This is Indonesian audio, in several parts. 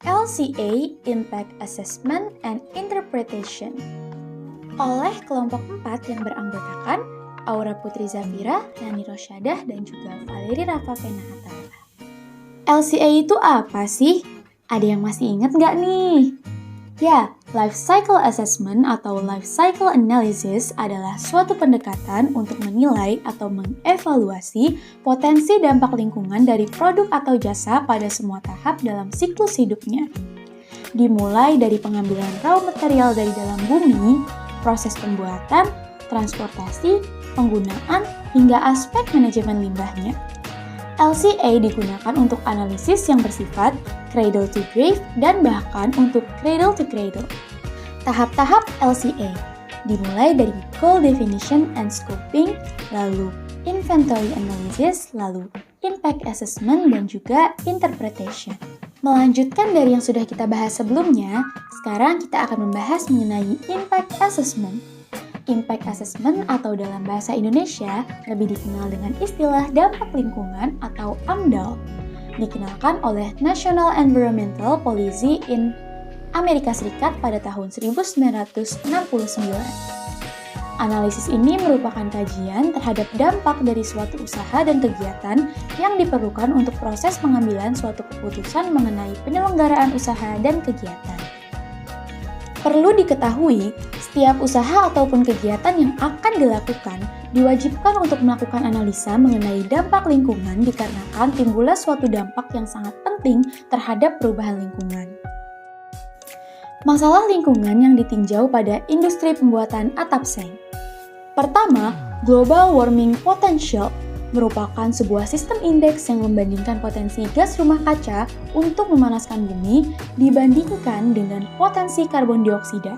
LCA Impact Assessment and Interpretation oleh kelompok 4 yang beranggotakan Aura Putri Zafira, Nani Rosyadah, dan juga Valeri Rafa Penahata. LCA itu apa sih? Ada yang masih ingat nggak nih? Ya, Life Cycle Assessment atau Life Cycle Analysis adalah suatu pendekatan untuk menilai atau mengevaluasi potensi dampak lingkungan dari produk atau jasa pada semua tahap dalam siklus hidupnya. Dimulai dari pengambilan raw material dari dalam bumi, proses pembuatan, transportasi, penggunaan, hingga aspek manajemen limbahnya. LCA digunakan untuk analisis yang bersifat cradle to grave dan bahkan untuk cradle to cradle. Tahap-tahap LCA dimulai dari goal definition and scoping, lalu inventory analysis, lalu impact assessment, dan juga interpretation. Melanjutkan dari yang sudah kita bahas sebelumnya, sekarang kita akan membahas mengenai impact assessment. Impact assessment atau dalam bahasa Indonesia lebih dikenal dengan istilah dampak lingkungan atau AMDAL, dikenalkan oleh National Environmental Policy in Amerika Serikat pada tahun 1969. Analisis ini merupakan kajian terhadap dampak dari suatu usaha dan kegiatan yang diperlukan untuk proses pengambilan suatu keputusan mengenai penyelenggaraan usaha dan kegiatan. Perlu diketahui, setiap usaha ataupun kegiatan yang akan dilakukan diwajibkan untuk melakukan analisa mengenai dampak lingkungan dikarenakan timbulnya suatu dampak yang sangat penting terhadap perubahan lingkungan. Masalah lingkungan yang ditinjau pada industri pembuatan atap seng. Pertama, Global Warming Potential merupakan sebuah sistem indeks yang membandingkan potensi gas rumah kaca untuk memanaskan bumi dibandingkan dengan potensi karbon dioksida.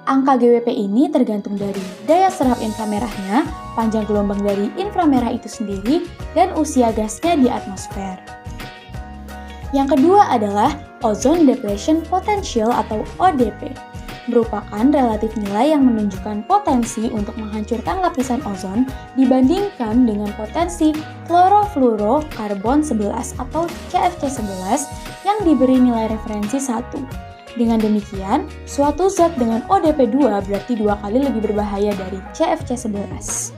Angka GWP ini tergantung dari daya serap inframerahnya, panjang gelombang dari inframerah itu sendiri, dan usia gasnya di atmosfer. Yang kedua adalah Ozone Depletion Potential atau ODP, merupakan relatif nilai yang menunjukkan potensi untuk menghancurkan lapisan ozon dibandingkan dengan potensi klorofluorokarbon 11 atau CFC11 yang diberi nilai referensi 1. Dengan demikian, suatu zat dengan ODP 2 berarti 2 kali lebih berbahaya dari CFC11.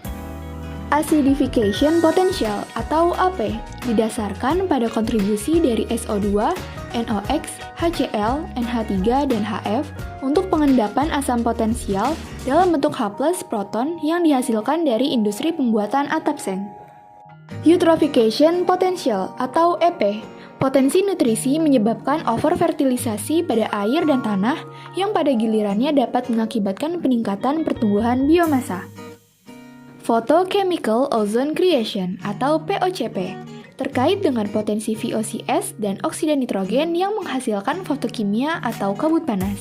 Acidification Potential atau AP didasarkan pada kontribusi dari SO2, NOx, HCl, NH3, dan HF untuk pengendapan asam potensial dalam bentuk H+ proton yang dihasilkan dari industri pembuatan atap seng. Eutrophication Potential atau EP, potensi nutrisi menyebabkan overfertilisasi pada air dan tanah yang pada gilirannya dapat mengakibatkan peningkatan pertumbuhan biomasa. Photochemical Ozone Creation atau POCP, terkait dengan potensi VOCs dan oksida nitrogen yang menghasilkan fotokimia atau kabut panas.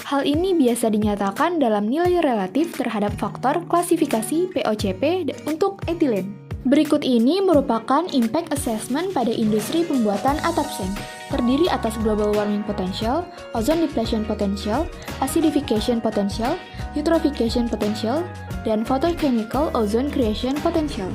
Hal ini biasa dinyatakan dalam nilai relatif terhadap faktor klasifikasi POCP untuk etilen. Berikut ini merupakan impact assessment pada industri pembuatan atap seng, terdiri atas global warming potential, ozone depletion potential, acidification potential, eutrophication potential, dan photochemical ozone creation potential.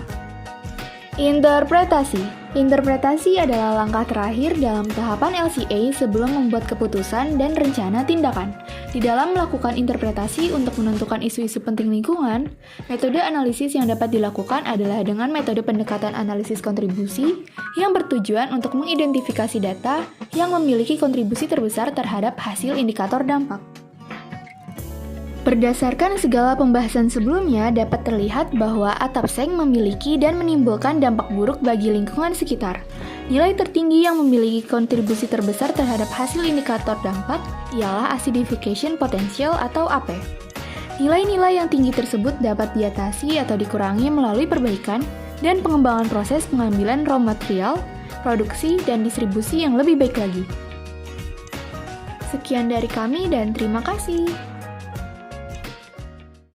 Interpretasi adalah langkah terakhir dalam tahapan LCA sebelum membuat keputusan dan rencana tindakan. Di dalam melakukan interpretasi untuk menentukan isu-isu penting lingkungan, metode analisis yang dapat dilakukan adalah dengan metode pendekatan analisis kontribusi yang bertujuan untuk mengidentifikasi data yang memiliki kontribusi terbesar terhadap hasil indikator dampak. Berdasarkan segala pembahasan sebelumnya, dapat terlihat bahwa atap seng memiliki dan menimbulkan dampak buruk bagi lingkungan sekitar. Nilai tertinggi yang memiliki kontribusi terbesar terhadap hasil indikator dampak ialah acidification potential atau AP. Nilai-nilai yang tinggi tersebut dapat diatasi atau dikurangi melalui perbaikan dan pengembangan proses pengambilan raw material, produksi, dan distribusi yang lebih baik lagi. Sekian dari kami dan terima kasih.